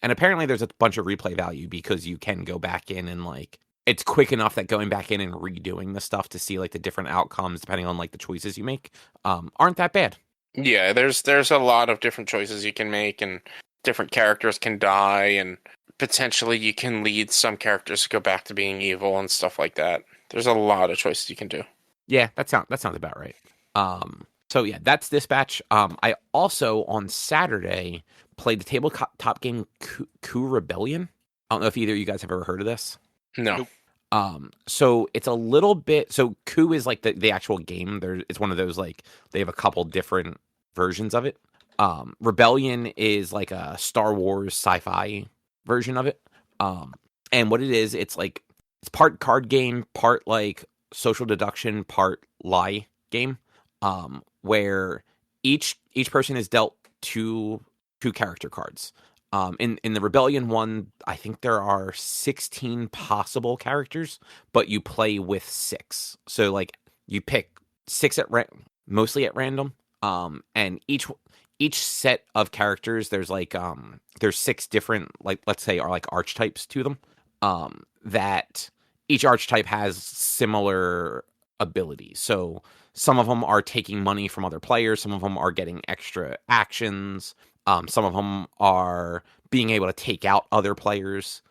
And apparently there's a bunch of replay value because you can go back in and like it's quick enough that going back in and redoing the stuff to see like the different outcomes depending on like the choices you make aren't that bad. Yeah, there's a lot of different choices you can make, and different characters can die, and potentially you can lead some characters to go back to being evil and stuff like that. There's a lot of choices you can do. Yeah, that sounds about right. So yeah, that's Dispatch. I also on Saturday played the tabletop game Coup Rebellion. I don't know if either of you guys have ever heard of this. No. So it's a little bit. So Coup is like the actual game. It's one of those like they have a couple different versions of it. Rebellion is like a Star Wars sci-fi version of it. And what it is, it's like it's part card game, part like social deduction, part lie game. Where each person is dealt two character cards. In the Rebellion one, I think there are 16 possible characters, but you play with 6. So like you pick 6 mostly at random. And each set of characters, there's like there's 6 different, like let's say are like archetypes to them. That each archetype has similar abilities. So some of them are taking money from other players. Some of them are getting extra actions. Some of them are being able to take out other players.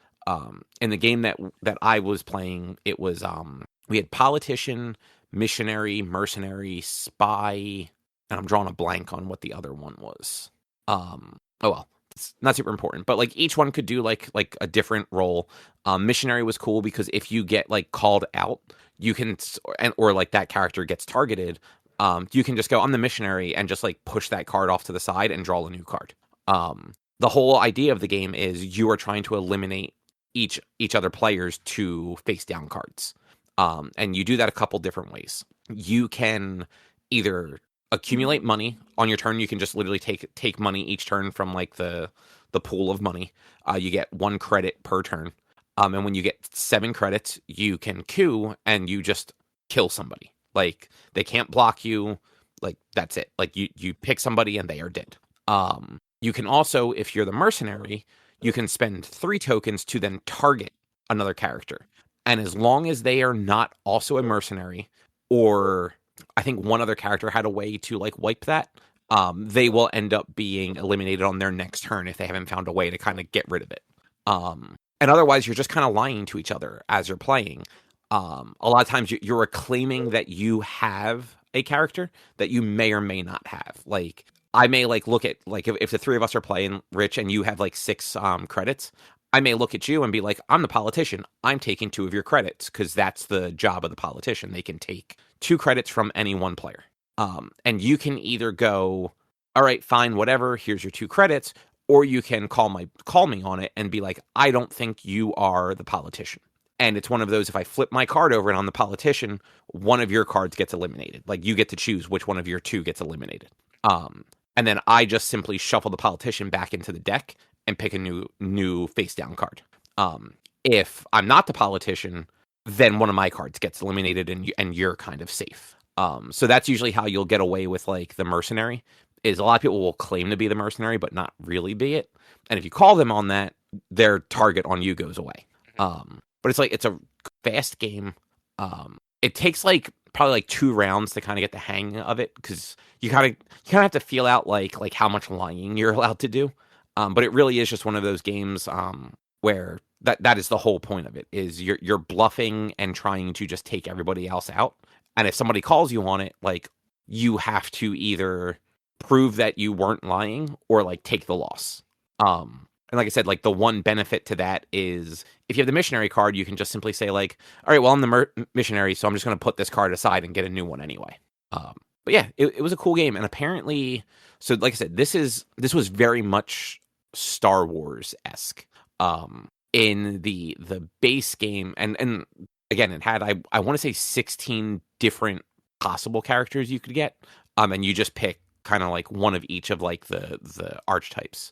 In the game that I was playing, it was we had politician, missionary, mercenary, spy, and I'm drawing a blank on what the other one was. Oh well, it's not super important, but like each one could do like a different role. Missionary was cool because if you get like called out, you can or like that character gets targeted. You can just go, I'm the missionary, and just like push that card off to the side and draw a new card. The whole idea of the game is you are trying to eliminate each other players to face down cards. And you do that a couple different ways. You can either accumulate money on your turn. You can just literally take money each turn from like the pool of money. You get 1 credit per turn. And when you get 7 credits, you can coup and you just kill somebody. Like, they can't block you. Like, that's it. Like, you pick somebody and they are dead. You can also, if you're the mercenary, you can spend 3 tokens to then target another character. And as long as they are not also a mercenary, or I think one other character had a way to like wipe that, they will end up being eliminated on their next turn if they haven't found a way to kind of get rid of it. And otherwise, you're just kind of lying to each other as you're playing. A lot of times you're claiming that you have a character that you may or may not have. Like, I may like look at like if the 3 of us are playing, Rich, and you have like 6 credits, I may look at you and be like, I'm the politician. I'm taking 2 of your credits because that's the job of the politician. They can take 2 credits from any one player. And you can either go, all right, fine, whatever, here's your 2 credits, or you can call me on it and be like, I don't think you are the politician. And it's one of those, if I flip my card over and I'm the politician, one of your cards gets eliminated. Like, you get to choose which one of your 2 gets eliminated. And then I just simply shuffle the politician back into the deck and pick a new face down card. If I'm not the politician, then one of my cards gets eliminated and you're kind of safe. So that's usually how you'll get away with like the mercenary. Is a lot of people will claim to be the mercenary but not really be it. And if you call them on that, their target on you goes away. But it's a fast game. It takes like probably like 2 rounds to kind of get the hang of it, because you kind of have to feel out like how much lying you're allowed to do. But it really is just one of those games where that is the whole point of it, is you're bluffing and trying to just take everybody else out. And if somebody calls you on it, like, you have to either prove that you weren't lying or like take the loss. And like I said, like, the one benefit to that is if you have the missionary card, you can just simply say like, all right, well, I'm the missionary, so I'm just going to put this card aside and get a new one anyway. But yeah, it was a cool game. And apparently, so like I said, this was very much Star Wars-esque. In the base game, and again, it had I want to say 16 different possible characters you could get. And you just pick kind of like one of each of like the archetypes.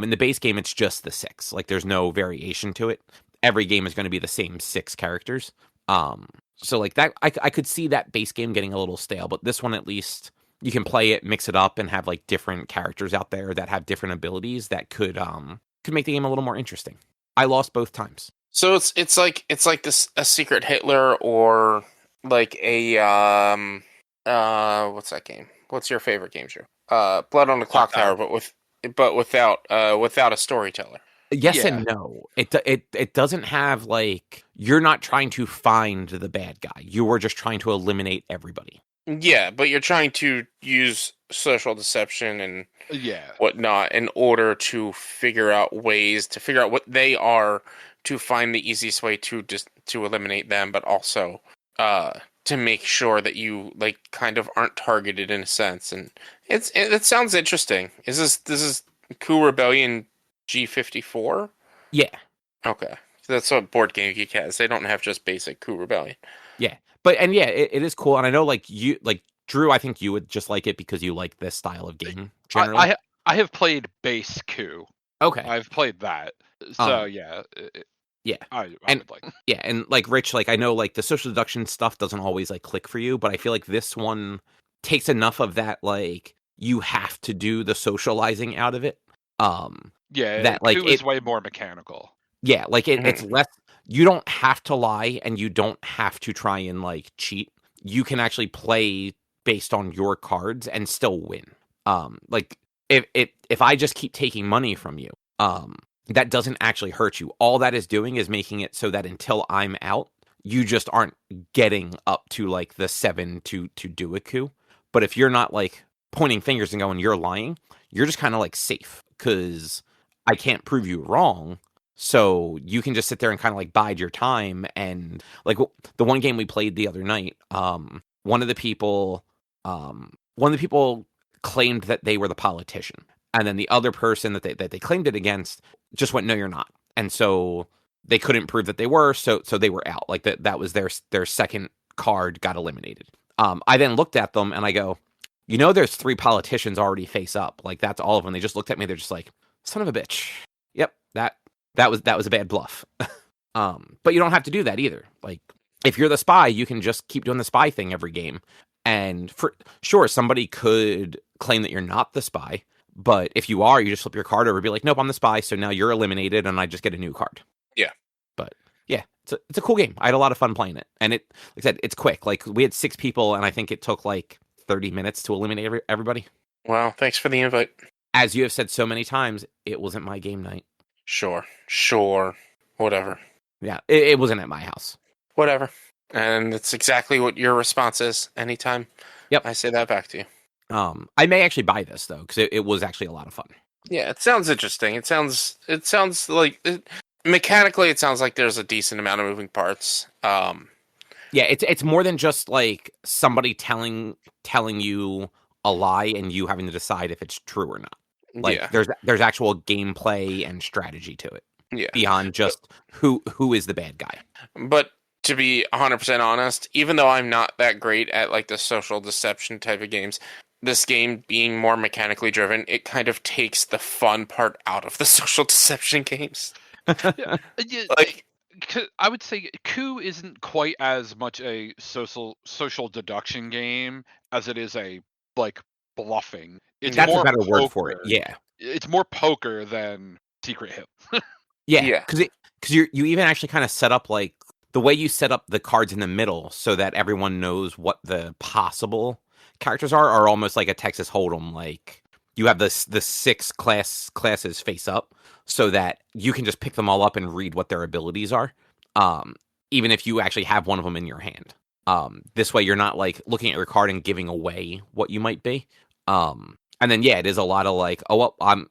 In the base game, it's just the 6. Like, there's no variation to it. Every game is going to be the same 6 characters. So like that, I could see that base game getting a little stale, but this one, at least, you can play it, mix it up, and have like different characters out there that have different abilities that could make the game a little more interesting. I lost both times. So it's like this a secret Hitler, or like a what's that game? What's your favorite game, Drew? Blood on the Clock Tower, but without a storyteller. Yes and no. It doesn't have like, you're not trying to find the bad guy. You are just trying to eliminate everybody. Yeah, but you're trying to use social deception and whatnot in order to figure out what they are, to find the easiest way to eliminate them, but also to make sure that you like kind of aren't targeted in a sense. And it sounds interesting. This is Coup Rebellion G54? Yeah. Okay. So that's what Board Game Geek has. They don't have just basic Coup Rebellion. Yeah. But it is cool. And I know like you, like Drew, I think you would just like it because you like this style of game generally. I have played base Coup. Okay. I've played that. So yeah. Yeah. I would like. Yeah, and like Rich, like I know like the social deduction stuff doesn't always like click for you, but I feel like this one takes enough of that, like, you have to do the socializing out of it. Yeah, that like Coup is way more mechanical. Yeah, like it's less, you don't have to lie and you don't have to try and like cheat. You can actually play based on your cards and still win. Like if I just keep taking money from you, that doesn't actually hurt you. All that is doing is making it so that until I'm out, you just aren't getting up to like the 7 to do a coup. But if you're not like pointing fingers and going, you're lying, you're just kind of like safe because I can't prove you wrong. So you can just sit there and kind of like bide your time. And like the one game we played the other night, one of the people claimed that they were the politician. And then the other person that they claimed it against just went, no, you're not. And so they couldn't prove that they were, so they were out. Like that was their second card got eliminated. I then looked at them and I go, there's 3 politicians already face up. Like that's all of them. They just looked at me. They're just like, son of a bitch. Yep, that was a bad bluff. But you don't have to do that either. Like if you're the spy, you can just keep doing the spy thing every game. And for sure, somebody could claim that you're not the spy. But if you are, you just flip your card over and be like, nope, I'm the spy. So now you're eliminated and I just get a new card. Yeah. But yeah, it's a cool game. I had a lot of fun playing it. And like I said, it's quick. Like we had 6 people and I think it took like 30 minutes to eliminate everybody. Well, thanks for the invite. As you have said so many times, it wasn't my game night. Sure. Whatever. Yeah, it wasn't at my house. Whatever. And it's exactly what your response is anytime. Yep. I say that back to you. I may actually buy this though, because it was actually a lot of fun. Yeah, it sounds interesting. It sounds like mechanically, it sounds like there's a decent amount of moving parts. Yeah, it's more than just like somebody telling you a lie and you having to decide if it's true or not. Like there's actual gameplay and strategy to it. Yeah, beyond just who is the bad guy. But to be 100% honest, even though I'm not that great at like the social deception type of games, this game being more mechanically driven, it kind of takes the fun part out of the social deception games. Yeah, like I would say Coup isn't quite as much a social deduction game as it is a like bluffing. That's a better word for it. Yeah, it's more poker than Secret Hill. Yeah, because you even actually kind of set up like the way you set up the cards in the middle so that everyone knows what the possible characters are almost like a Texas Hold'em. Like you have the 6 classes face up so that you can just pick them all up and read what their abilities are, even if you actually have one of them in your hand. This way you're not like looking at your card and giving away what you might be. And then it is a lot of like, oh well, I'm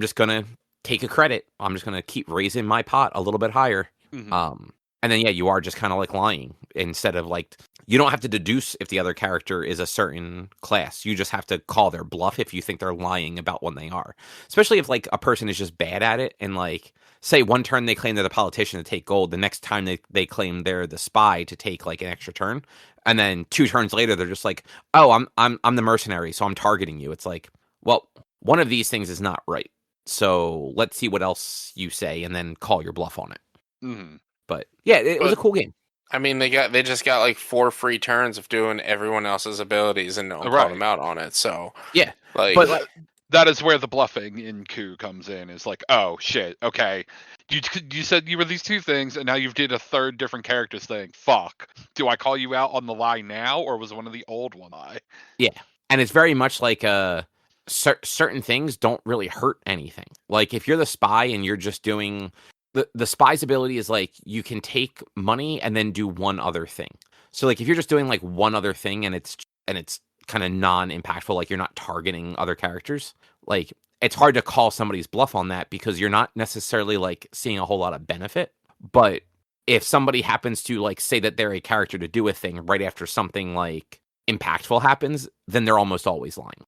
just gonna take a credit. I'm just gonna keep raising my pot a little bit higher. Mm-hmm. And then you are just kind of like lying instead of like you don't have to deduce if the other character is a certain class. You just have to call their bluff if you think they're lying about what they are. Especially if like a person is just bad at it and like say one turn they claim they're the politician to take gold, the next time they claim they're the spy to take like an extra turn, and then 2 turns later they're just like, oh, I'm the mercenary, so I'm targeting you. It's like, well, one of these things is not right. So let's see what else you say and then call your bluff on it. Mm-hmm. But yeah, it was a cool game. I mean, they just got like 4 free turns of doing everyone else's abilities and no one called them out on it. So yeah, but that is where the bluffing in Coup comes in. Is like, oh shit, okay, you said you were these 2 things, and now you've did a third different characters thing. Fuck, do I call you out on the lie now, or was one of the old one lie? Yeah, and it's very much like certain things don't really hurt anything. Like if you're the spy and you're just doing. The spy's ability is like you can take money and then do one other thing. So like if you're just doing like one other thing and it's kind of non-impactful, like you're not targeting other characters, like it's hard to call somebody's bluff on that because you're not necessarily like seeing a whole lot of benefit. But if somebody happens to like say that they're a character to do a thing right after something like impactful happens, then they're almost always lying.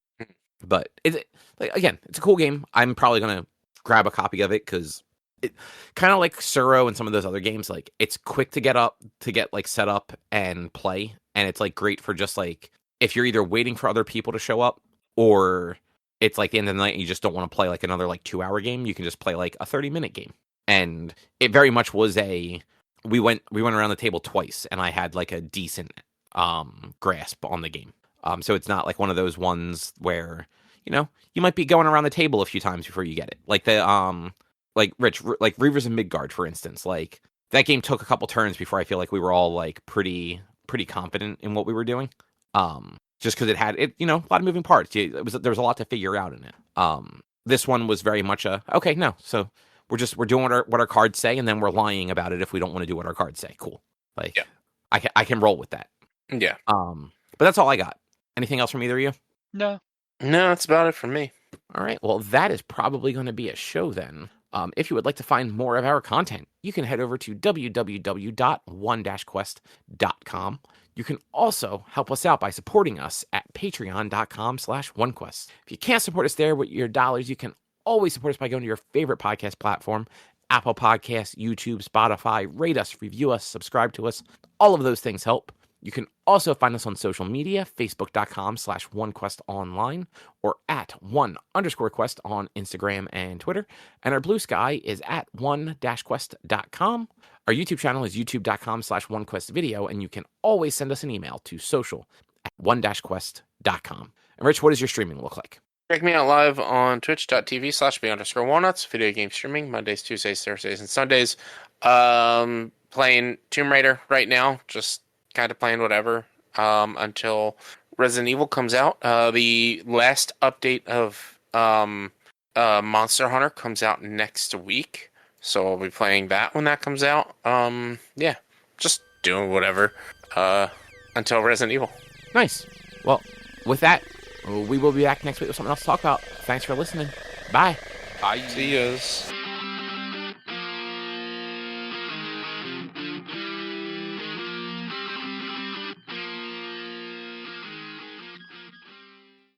But it's a cool game. I'm probably gonna grab a copy of it because it kind of like Suro and some of those other games, like it's quick to get like set up and play, and it's like great for just like if you're either waiting for other people to show up or it's like the end of the night and you just don't want to play like another like 2-hour game, you can just play like a 30-minute game. And it very much was we went around the table twice and I had like a decent grasp on the game. So it's not like one of those ones where you might be going around the table a few times before you get it, like the like Rich, like Reavers and Midgard, for instance. Like that game took a couple turns before I feel like we were all like pretty confident in what we were doing. Just because it had a lot of moving parts. There was a lot to figure out in it. This one was very much okay. No, so we're doing what our cards say, and then we're lying about it if we don't want to do what our cards say. Cool. Like yeah. I can roll with that. Yeah. But that's all I got. Anything else from either of you? No, that's about it for me. All right. Well, that is probably going to be a show then. If you would like to find more of our content, you can head over to www.one-quest.com. You can also help us out by supporting us at patreon.com/onequest. If you can't support us there with your dollars, you can always support us by going to your favorite podcast platform Apple Podcasts, YouTube, Spotify. Rate us, review us, subscribe to us. All of those things help. You can also find us on social media, facebook.com/OneQuestOnline or at @1_Quest on Instagram and Twitter. And our Blue Sky is at one-quest.com. Our YouTube channel is youtube.com/OneQuestVideo, and you can always send us an email to social@one-quest.com. And Rich, what does your streaming look like? Check me out live on twitch.tv/B_Walnuts, video game streaming, Mondays, Tuesdays, Thursdays, and Sundays. Playing Tomb Raider right now, just kind of playing whatever until Resident Evil comes out. The last update of Monster Hunter comes out next week, so I'll be playing that when that comes out. Yeah, just doing whatever until Resident Evil. Nice. Well, with that, we will be back next week with something else to talk about. Thanks for listening. Bye. Bye. See yous.